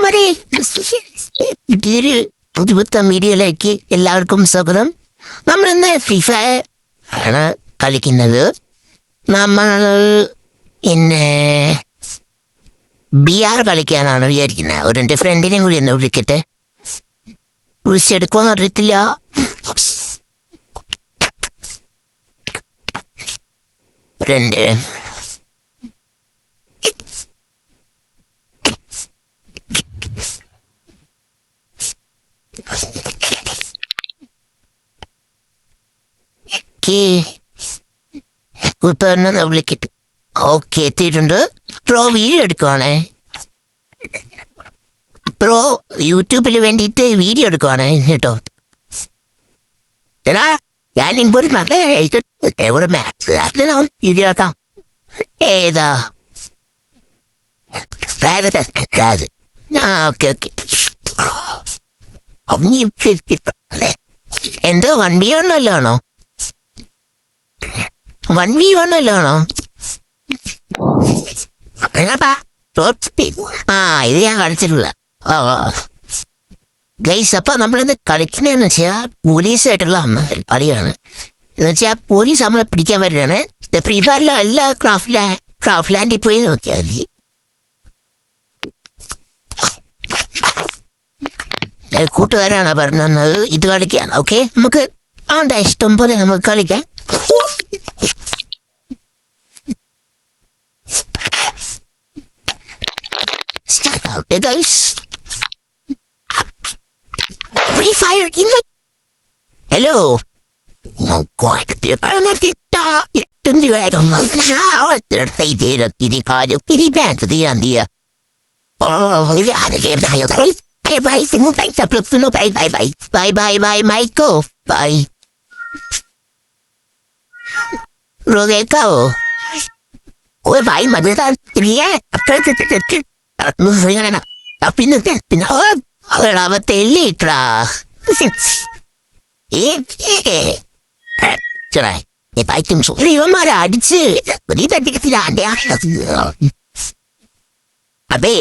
മതി. പുതിയൊരു പുതുപുത്തൻ വീഡിയോയിലേക്ക് എല്ലാവർക്കും സ്വാഗതം. നമ്മളിന്ന് ഫ്രീ ഫയർ ആണ് കളിക്കുന്നത്. നമ്മൾ ഇന്ന് BR കളിക്കാനാണ് വിചാരിക്കുന്നത്. എൻ്റെ ഫ്രണ്ടിനെയും കൂടി ഒന്ന് വിളിക്കട്ടെ. വിളിച്ചെടുക്കുമെന്ന് അറിയത്തില്ല. ഫ്രണ്ട് വിളിക്കട്ടെ. ഓക്കെ, എത്തിയിട്ടുണ്ട്. Pro video എടുക്കുവാണേ. പ്രോ യൂട്യൂബിൽ വേണ്ടിയിട്ട് വീഡിയോ എടുക്കുവാണേ കേട്ടോ. എടാ ഞാൻ ഇമ്പൊരു എവിടെ മാത്സ് അതിനാവും വീഡിയോ ആക്കാം. ഏതാ ഓക്കെ ഓക്കെ. എന്തോ 1v1 വല്ലതാണോ? 1v1 വല്ലതാണോ? ഇത് ഞാൻ കളിച്ചിട്ടില്ല. ഗൈസ്, അപ്പൊ നമ്മളിന്ന് കളിക്കുന്നതെന്ന് വെച്ചാൽ പോലീസായിട്ടുള്ള കളിയാണ്. എന്ന് വെച്ചാൽ പോലീസ് നമ്മളെ പിടിക്കാൻ വരികയാണ്. ഫ്രീ ഫയറിലോ എല്ലാ ക്രാഫ്റ്റ് ലാൻഡിൽ പോയി നോക്കിയാൽ മതി. കൂട്ടുകാരാണ് പറഞ്ഞത് ഇത് കളിക്കാൻ. ഓക്കെ, നമുക്ക് ആണ്ട ഇഷ്ടം പോലെ നമുക്ക് കളിക്കാം. Free Fire hello. Oh God, bye Michael, bye. Rồi câu ôi vậy mà người ta അടിച്ച് അതെ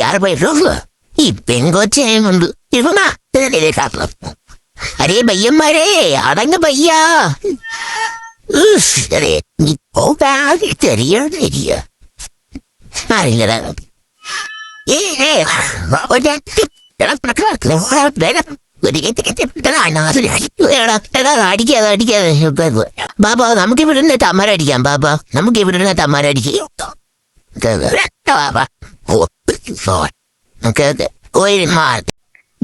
ഈ പെങ്കൊച്ചയും കൊണ്ട് അരേ പയ്യന്മാരെ അടങ്ങ പയ്യ അറിയില്ല. ബാബാ നമുക്ക് ഇവിടുന്ന് തമാരടിക്കാം. ബാബാ നമുക്ക് ഇവിടുന്ന് തമാരടിക്കാം.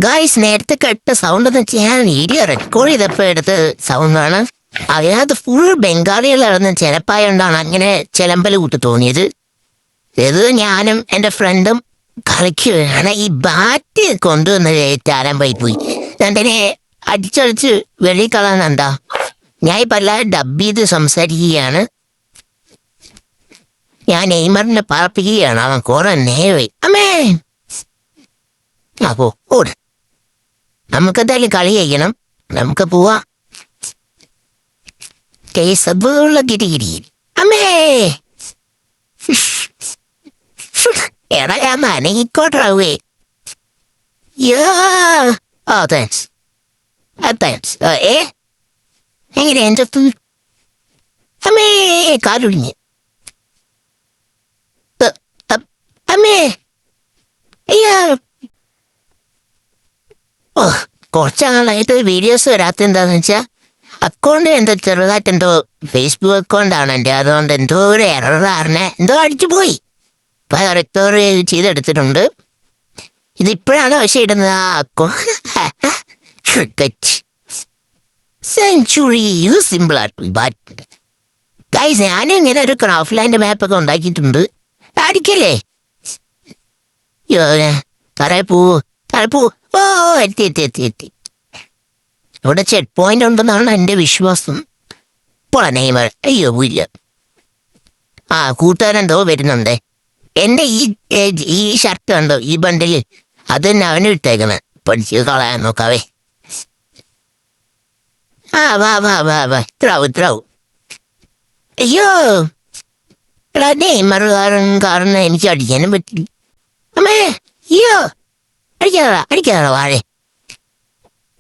ഗായ്സ്, നേരത്തെ കേട്ട സൗണ്ട് എന്ന് വെച്ചാൽ ഞാൻ വീഡിയോ റെക്കോർഡ് ചെയ്തപ്പോ എടുത്ത സൗണ്ടാണ്. അതിനകത്ത് ഫുൾ ബംഗാളികളാണെന്ന് ചിലപ്പായോണ്ടാണ് അങ്ങനെ ചിലമ്പല് കൂട്ട് തോന്നിയത്. ഇത് ഞാനും എൻ്റെ ഫ്രണ്ടും കളിക്കുകയാണ്. ഈ ബാറ്റ് കൊണ്ടുവന്നത് ചാരമ്പായി പോയി. രണ്ടിനെ അടിച്ചടിച്ച് വെളിയിൽ കളയാനെന്താ. ഞാൻ ഇപ്പം എല്ലാവരും ഡബ് ചെയ്ത് സംസാരിക്കുകയാണ്. ഞാൻ നെയ്മറിനെ പറപ്പിക്കുകയാണ്. അവൻ കുറെ നേരമായി. അമ്മേ അപ്പോ ഓട്, നമുക്കെന്തായാലും കളി കഴിക്കണം. നമുക്ക് പോവാം. കേസുള്ള ഗിരിഗിരി. അമ്മേ എടാ ഞാൻ നനങ്ങിക്കോട്ടെ. Thanks thanks. എങ്ങനെ എൻ്റെ അമ്മേ കാലൊടിഞ്ഞ്. അമ്മേ അയ്യാ, കുറച്ചാളായിട്ട് വീഡിയോസ് വരാത്ത എന്താന്ന് വെച്ചാൽ അക്കൗണ്ട് എന്തോ ചെറുതായിട്ട് എന്തോ ഫേസ്ബുക്ക് അക്കൗണ്ടാണ് എൻ്റെ. അതുകൊണ്ട് എന്തോ ഒരു എററാറിനെ എന്തോ അടിച്ചു പോയി. ഇപ്പം റിക്കവർ ചെയ്തെടുത്തിട്ടുണ്ട്. ഇതിപ്പോഴാണ് പക്ഷേ ഇടുന്നത് ആ അക്കൗണ്ട്. സെഞ്ചുറി സിമ്പിളായിട്ട് ബാറ്റ്. ഗൈസ്, ഞാനും ഇങ്ങനെ ഒരു ക്രാഫ്റ്റ് ലാൻഡ് മാപ്പൊക്കെ ഉണ്ടാക്കിയിട്ടുണ്ട്. അടിക്കല്ലേ തറേ പോവോ തറേ പോവോ. ഓ എത്തി എത്തി എത്തി എത്തി. ഇവിടെ ചെക്ക് പോയിന്റ് ഉണ്ടെന്നാണ് എൻ്റെ വിശ്വാസം. പോളാ നെയ്മർ. അയ്യോ ഇല്ല. ആ കൂട്ടുകാരെന്തോ വരുന്നുണ്ടേ. എൻ്റെ ഈ ഷർട്ട് കണ്ടോ, ഈ ബണ്ടില് അത് തന്നെ അവന് ഇട്ടേക്കുന്നത്. പഠിച്ച് കളയാൻ നോക്കാവേ. വാ വാ വാ വാ ഇത്രാവും. അയ്യോ എടാ, നെയ്മർ കാരണം എനിക്ക് അടിക്കാനും പറ്റില്ല. അമ്മേ അയ്യോ അടിക്കാതാ വാഴേ.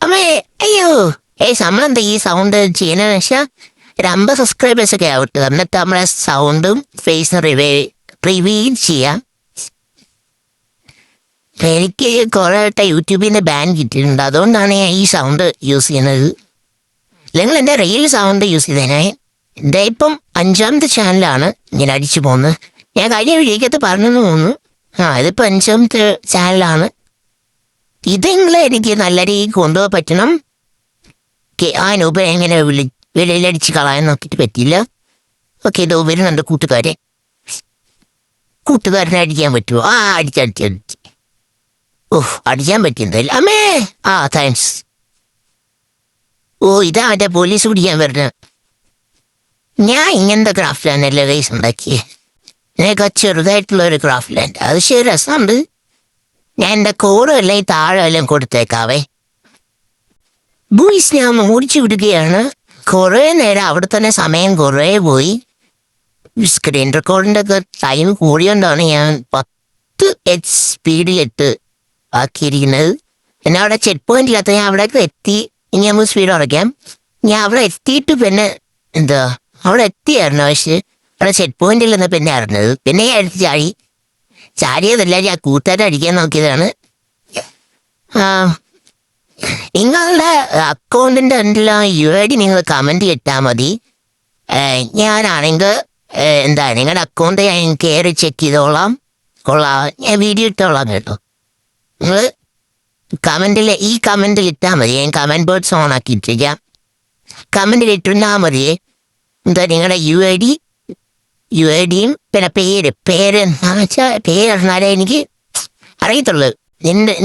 അമ്മേ അയ്യോ നമ്മളെന്താ ഈ സൗണ്ട് ചെയ്യണമെന്ന് വെച്ചാൽ ഒരു 50 സബ്സ്ക്രൈബേഴ്സ് ഒക്കെ ആവട്ടെ, എന്നിട്ട് നമ്മളെ സൗണ്ടും ഫേസും റിവീൽ ചെയ്യാം. എനിക്ക് കുറെ വട്ടം യൂട്യൂബിൽ നിന്ന് ബാൻ കിട്ടിയിട്ടുണ്ട്, അതുകൊണ്ടാണ് ഞാൻ ഈ സൗണ്ട് യൂസ് ചെയ്യുന്നത്. നിങ്ങൾ എൻ്റെ റിയൽ സൗണ്ട് യൂസ് ചെയ്തേനെ. എൻ്റെ ഇപ്പം 5ാമത്തെ ചാനലാണ് ഇങ്ങനെ അടിച്ചു പോകുന്നത്. ഞാൻ കഴിഞ്ഞ വീഡിയോക്കകത്ത് പറഞ്ഞെന്ന് തോന്നുന്നു. ഇതിപ്പോൾ 5ാമത്തെ ചാനലാണ്. ഇതെങ്കിലും എനിക്ക് നല്ല രീതിയിൽ കൊണ്ടുപോകാൻ പറ്റണം. ആ നൂബ് എങ്ങനെ വെളിയിലടിച്ച് കളയാൻ നോക്കിയിട്ട് പറ്റില്ല. ഓക്കെ, ഇത് വരുന്നുണ്ട് കൂട്ടുകാരനെ അടിക്കാൻ പറ്റുമോ? അടിച്ച് അടിക്കാൻ പറ്റിയെന്തല്ല അമ്മേ. താങ്ക്സ്. ഇതാ മറ്റേ പോലീസ് പിടിക്കാൻ വരുന്നത്. ഞാൻ ഇങ്ങനത്തെ ക്രാഫ്റ്റ് ലാൻഡല്ലേ ഗൈസ് ഉണ്ടാക്കിയേ. എനിക്ക് ചെറുതായിട്ടുള്ള ഒരു ക്രാഫ്റ്റ് ലാൻഡ്, അത് ശരി രസമുണ്ട്. ഞാൻ എൻ്റെ കോറും എല്ലാം താഴെ എല്ലാം കൊടുത്തേക്കാവേ. ബോയ്സ് ഞാൻ ഓടിച്ചു വിടുകയാണ്. കുറേ നേരം അവിടെ തന്നെ സമയം കുറേ പോയി. സ്ക്രീൻ റെക്കോർഡിൻ്റെ ഒക്കെ ടൈം കൂടിയോണ്ടാണ് ഞാൻ 10 സ്പീഡിലിട്ട് ആക്കിയിരിക്കുന്നത്. പിന്നെ അവിടെ ചെക്ക് പോയിന്റ് ഇല്ലാത്ത ഞാൻ അവിടേക്ക് എത്തി. ഇനി നമുക്ക് സ്പീഡ് കുറയ്ക്കാം. ഞാൻ അവിടെ എത്തിയിട്ട് പിന്നെ അവിടെ എത്തിയായിരുന്നു. പക്ഷെ അവിടെ ചെക്ക് പോയിന്റിൽ നിന്ന് പിന്നെ അറിഞ്ഞത്. പിന്നെ ഞാൻ എടുത്ത് ചാടിയതല്ല, ഞാൻ കൂട്ടുകാരെ അടിക്കാൻ നോക്കിയതാണ്. നിങ്ങളുടെ അക്കൗണ്ടിൻ്റെ എന്തെല്ലാം UID നിങ്ങൾ കമൻറ്റ് ഇട്ടാൽ മതി. ഞാനാണെങ്കിൽ നിങ്ങളുടെ അക്കൗണ്ട് ഞാൻ കയറി ചെക്ക് ചെയ്തോളാം. ഞാൻ വീഡിയോ ഇട്ടോളാം കേട്ടോ. നിങ്ങൾ ഈ കമൻറ്റിൽ ഇട്ടാൽ മതി. ഞാൻ കമൻറ്റ് ബോക്സ് ഓൺ ആക്കിയിട്ടിരിക്കാം. കമൻറ്റിൽ ഇട്ടിരുന്നാൽ മതിയേ. നിങ്ങളുടെ UIDയും പിന്നെ പേരെന്താണെന്ന് വെച്ചാൽ പേരെന്നാലേ എനിക്ക് അറിയത്തുള്ളൂ.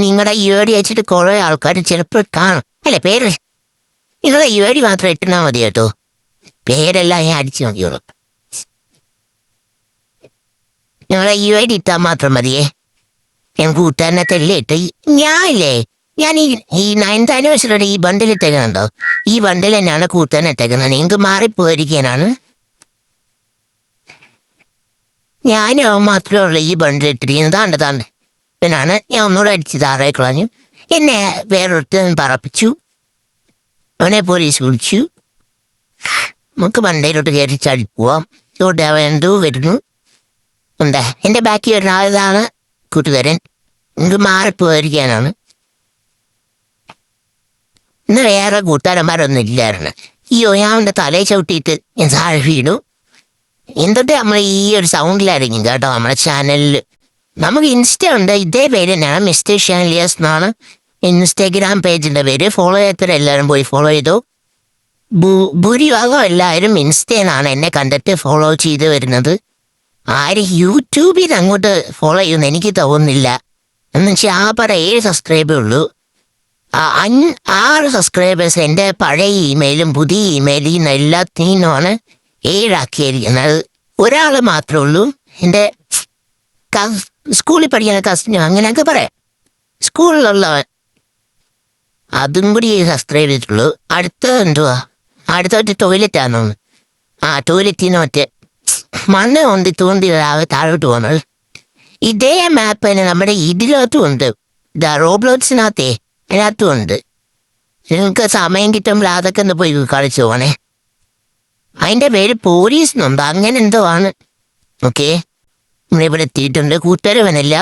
നിങ്ങളുടെ UID അയച്ചിട്ട് കുറേ ആൾക്കാർ ചിലപ്പോൾ കാണും. അല്ലേ, നിങ്ങളുടെ UID മാത്രം ഇട്ടാൽ മതി കേട്ടോ. പേരെല്ലാം ഞാൻ അടിച്ചു നോക്കിയോളൂ. നിങ്ങളുടെ UID ഇട്ടാൽ മാത്രം മതിയേ. ഞാൻ കൂട്ടുകാരനൊക്കെ അല്ലേ ഇട്ട് ഞാൻ ഈ 9th ആനിവേഴ്സറിയുടെ ഈ ബണ്ടിൽ ഇട്ടേക്കുന്നുണ്ടോ? ഈ ബണ്ടിൽ തന്നെയാണ് കൂട്ടുകാരൻ ഇട്ടേക്കുന്നത്. നിങ്ങൾക്ക് മാറിപ്പോയിരിക്കാനാണ്. ഞാനും മാത്രമേ ഉള്ളൂ ഈ ബണ്ടിൽ ഇട്ടിരിക്കുന്നത്. താണ്ട് പിന്നാണ് ഞാൻ ഒന്നുകൂടെ അടിച്ച് താഴെ കളഞ്ഞു. എന്നെ വേറൊരുത്തൻ പറപ്പിച്ചു. അവനെ പോലീസ് വിളിച്ചു. നമുക്ക് ബണ്ടയിലോട്ട് കയറി ചാടി പോവാം. ഇതോട്ട് അവൻ എന്തോ വരുന്നു. എൻ്റെ ബാക്കി വരുന്ന ആളാണ് കൂട്ടുകാരൻ. നിങ്ങൾക്ക് മാറിപ്പോയിരിക്കാനാണ്. ഇന്ന് വേറെ കൂട്ടുകാരന്മാരൊന്നും ഇല്ലായിരുന്നു. ഞാൻ അവൻ്റെ തലയിൽ ചവിട്ടിയിട്ട് ഞാൻ താഴെ വീണു. എന്തൊട്ട് നമ്മൾ ഈ ഒരു സൗണ്ടിലായിരിക്കും കേട്ടോ നമ്മുടെ ചാനലിൽ. നമുക്ക് ഇൻസ്റ്റ ഉണ്ട്, ഇതേ പേര് തന്നെയാണ്, മിസ്റ്റർ ഷാൻലിയസ് എന്നാണ് ഇൻസ്റ്റാഗ്രാം പേജിൻ്റെ പേര്. ഫോളോ ചെയ്യാത്തവരെല്ലാവരും പോയി ഫോളോ ചെയ്തു. ഭൂരിഭാഗം എല്ലാവരും ഇൻസ്റ്റയെന്നാണ് എന്നെ കണ്ടിട്ട് ഫോളോ ചെയ്ത് വരുന്നത്. ആരും യൂട്യൂബിൽ അങ്ങോട്ട് ഫോളോ ചെയ്യുമെന്ന് എനിക്ക് തോന്നുന്നില്ല. എന്നുവെച്ചാൽ 7 സബ്സ്ക്രൈബേ ഉള്ളൂ. 6 സബ്സ്ക്രൈബേഴ്സ് എൻ്റെ പഴയ ഇമെയിലും പുതിയ ഇമെയിലിൽ നിന്ന് എല്ലാത്തിനുമാണ് 7 ആക്കിയിരിക്കുന്നത്. ഒരാൾ മാത്രമേ ഉള്ളൂ എൻ്റെ സ്കൂളിൽ പഠിക്കുന്ന കസിനും അങ്ങനെയൊക്കെ പറയാം. സ്കൂളിലുള്ളവൻ അതും കൂടി സബ്സ്ക്രൈബ് ചെയ്തിട്ടുള്ളൂ. അടുത്ത ടോയ്ലറ്റാണെന്ന് തോന്നുന്നു. ടോയ്ലറ്റിൽ നിന്ന് മറ്റേ മണ്ണ് തോണ്ടി താഴോട്ട് പോകുന്നത്. ഇതേ മാപ്പ് തന്നെ നമ്മുടെ ഇതിനകത്തും ഉണ്ട്. റോബ്ലോട്ട്സിനകത്തേ അതിനകത്തും ഉണ്ട്. നിങ്ങൾക്ക് സമയം കിട്ടുമ്പോൾ അതൊക്കെ ഒന്ന് പോയി കളിച്ചു പോകണേ. അതിൻ്റെ പേര് പോലീസ് എന്നുണ്ട്, അങ്ങനെ എന്തോ ആണ്. ഓക്കെ, നമ്മളിവിടെ എത്തിയിട്ടുണ്ട്. കൂട്ടുകാരവനല്ല,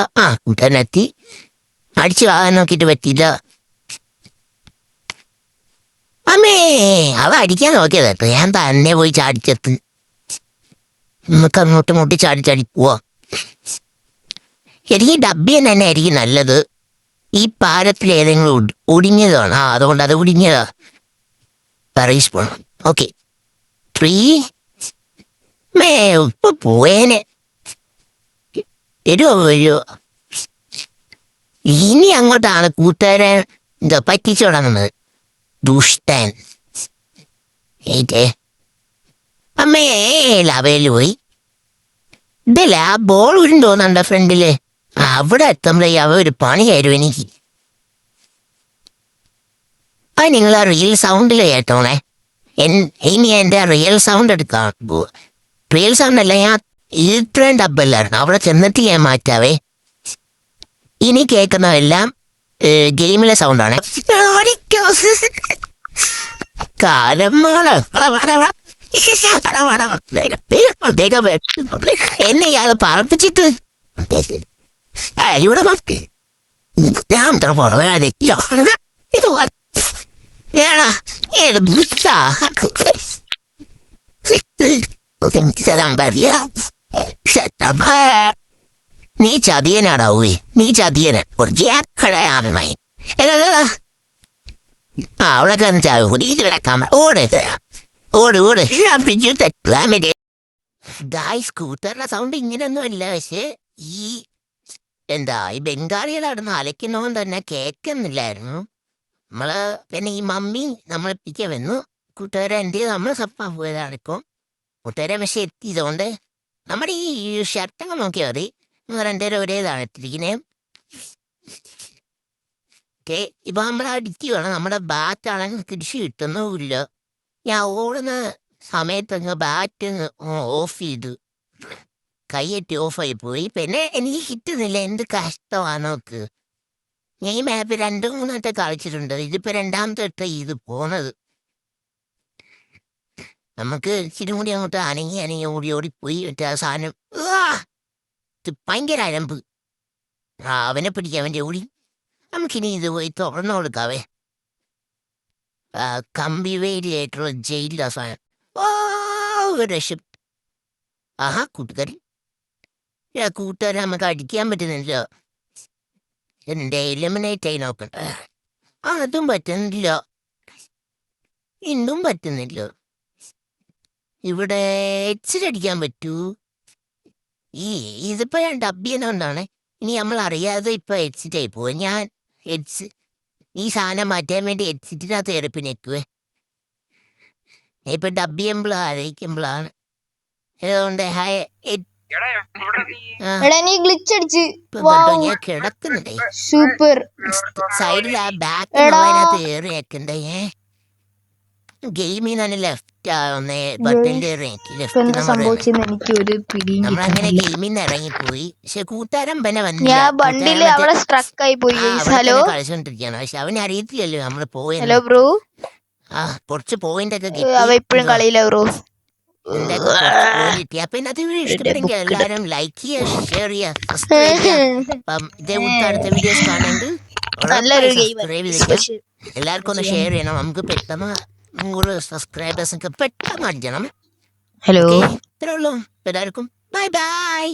കൂട്ടുകാരനെത്തി. അടിച്ച് വാങ്ങാൻ നോക്കിയിട്ട് പറ്റിയില്ല. അമ്മേ, അവ അടിക്കാൻ നോക്കിയത് കേട്ടോ. ഞാൻ തന്നെ പോയി ചാടിച്ചെത്ത്. നമുക്ക് അങ്ങോട്ട് മുട്ടി ചാടി പോവാ. എനിക്ക് ഡബ്ബി തന്നെ ആയിരിക്കും നല്ലത്. ഈ പാലത്തിൽ ഏതെങ്കിലും ഒടിഞ്ഞതാണ്. അതുകൊണ്ട് അത് ഒടിഞ്ഞതാ. പറീസ് പോണം. ഓക്കെ, 3 ഇപ്പൊ പോയേനെ. വരുമോ? ഇനി അങ്ങോട്ടാണ് കൂട്ടുകാരെ പറ്റിച്ചു തുടങ്ങുന്നത്. ദുഷ്ടൻ. അമ്മേ, ലവയിൽ പോയി. ഇതല്ല ആ ബോൾ ഉരുണ്ടോന്നുണ്ടോ ഫ്രണ്ടില്? അവിടെ എത്തുമ്പോഴേ അവ ഒരു പണിയായിരുന്നു എനിക്ക്. നിങ്ങൾ ആ റിയൽ സൗണ്ടിൽ കേട്ടോണേ. ഇനി എൻ്റെ റിയൽ സൗണ്ട് എടുക്കാൻ പോവുക. റിയൽ സൗണ്ട് അല്ല, ഞാൻ ഇത്രയും ഡബ്ബല്ലായിരുന്നു. അവിടെ ചെന്നിട്ട് ഞാൻ മാറ്റാവേ. ഇനി കേൾക്കുന്നതെല്ലാം ഗെയിമിലെ സൗണ്ടാണ്. എന്നെ ഇയാൾ പറപ്പിച്ചിട്ട് ഇവിടെ ഞാൻ പുറകെ നീ ചതിയനാടാ ഊയി, നീ ചതിയനൻ ഒരു ജാക്കടയാണ് മൈൻ. ആ അവിടെ കണ്ടാ കിടക്കാൻ ഓട് ഓട് ഓട്. സ്കൂട്ടറിന്റെ സൗണ്ട് ഇങ്ങനെയൊന്നും ഇല്ല, പക്ഷെ ഈ ഈ ബംഗാളികളവിടുന്ന് അലക്കുന്നവൻ തന്നെ കേൾക്കുന്നില്ലായിരുന്നു. പിന്നെ ഈ മമ്മി നമ്മളെ പിക്കാൻ വന്നു. കൂട്ടുകാരെ എൻ്റെ നമ്മൾ സപ്പാ പോയതാണ്. ഇപ്പം കൂട്ടുകാരെ പക്ഷെ എത്തിയതുകൊണ്ട് നമ്മുടെ ഈ ഷർട്ടൊക്കെ നോക്കിയാൽ മതി, രണ്ടുപേരും ഒരേതാണ് ഇട്ടിരിക്കുന്നത്. ഓക്കെ, ഇപ്പൊ നമ്മൾ അടിക്കുകയാണ്. നമ്മുടെ ബാറ്റാണെങ്കിൽ കൃഷി കിട്ടുന്നുമില്ല. ഞാൻ ഓടുന്ന സമയത്തങ്ങ് ബാറ്റ് ഓഫ് ചെയ്തു, കൈയെട്ടി ഓഫായി പോയി. പിന്നെ എനിക്ക് കിട്ടുന്നില്ല, എന്ത് കഷ്ടമാണ് നോക്ക്. ഞാൻ ഈ മാപ്പ് 2-3 വട്ടം കളിച്ചിട്ടുണ്ട്, ഇതിപ്പോ 2ാമത്തെ വട്ടം ഇത് പോണത്. നമുക്ക് ഇച്ചിരി കൂടി അങ്ങോട്ട് അനങ്ങി ഓടി ഓടിപ്പോയി മറ്റേ ആ സാധനം ഭയങ്കര അഴമ്പ്. അവനെ പിടിക്കാൻ വേണ്ടി ഓടി. നമുക്കിനി ഇത് പോയി തുറന്നു കൊടുക്കാവേ. കമ്പി വേലിയായിട്ടുള്ള ജയിലിലെ സാധനം. രക്ഷ. ആഹാ കൂട്ടുകാരൻ, കൂട്ടുകാരൻ നമുക്ക് അടിക്കാൻ പറ്റുന്നില്ല. എന്റെ എലിമിനേറ്റ് ആയി നോക്കണ്ട. അതും പറ്റുന്നില്ല, ഇന്നും പറ്റുന്നില്ല. ഇവിടെ എക്സിറ്റ് അടിക്കാൻ പറ്റൂ. ഇതിപ്പോ ഞാൻ ഡബ് ചെയ്യുന്നതുകൊണ്ടാണ്. ഇനി നമ്മൾ അറിയാതെ ഇപ്പൊ എക്സിറ്റ് ആയി പോവാ. ഞാൻ ഈ സാധനം മാറ്റാൻ വേണ്ടി എക്സിറ്റിനകത്ത് എറുപ്പ് നിൽക്കുവേ. ഇപ്പൊ ഡബ് ചെയ്യുമ്പോഴാണ് അറിയിക്കുമ്പോഴാണ്. അതുകൊണ്ട് ഞാൻ കിടക്കുന്നുണ്ടേ സൈഡിൽ ആ ബാക്കിനകത്ത് ഏറിയേക്കണ്ടേ. ഗെയിമിനാണ് ലെഫ്റ്റ് ബട്ടന്റെ നമ്മളങ്ങനെ ഗെയിമിൽ നിന്ന് ഇറങ്ങിപ്പോയി. പക്ഷെ കൂട്ടുകാരൻ പിന്നെ കളിച്ചോണ്ടിരിക്കാണ്. പക്ഷെ അവന് അറിയത്തില്ലല്ലോ നമ്മള് പോയത്. കുറച്ച് പോയിന്റ് ഒക്കെ കിട്ടി. അപ്പൊ ഇന്നത്തെ വീഡിയോ ഇഷ്ടപ്പെട്ടെങ്കിൽ എല്ലാരും ലൈക്ക് ചെയ്യുക, ഷെയർ ചെയ്യുക, സബ്സ്ക്രൈബ് ചെയ്യുക. അപ്പം ഇതേപോലത്തെ അടുത്ത വീഡിയോസ് കാണണമെങ്കിൽ എല്ലാവർക്കും ഒന്ന് ഷെയർ ചെയ്യണം. നമുക്ക് പെട്ടെന്ന് 100 സബ്സ്ക്രൈബേഴ്സ് ഒക്കെ പെട്ടെന്ന് അടിക്കണം. ഹലോ, ഇത്രേ ഉള്ളൂ. എല്ലാവർക്കും ബൈ ബൈ.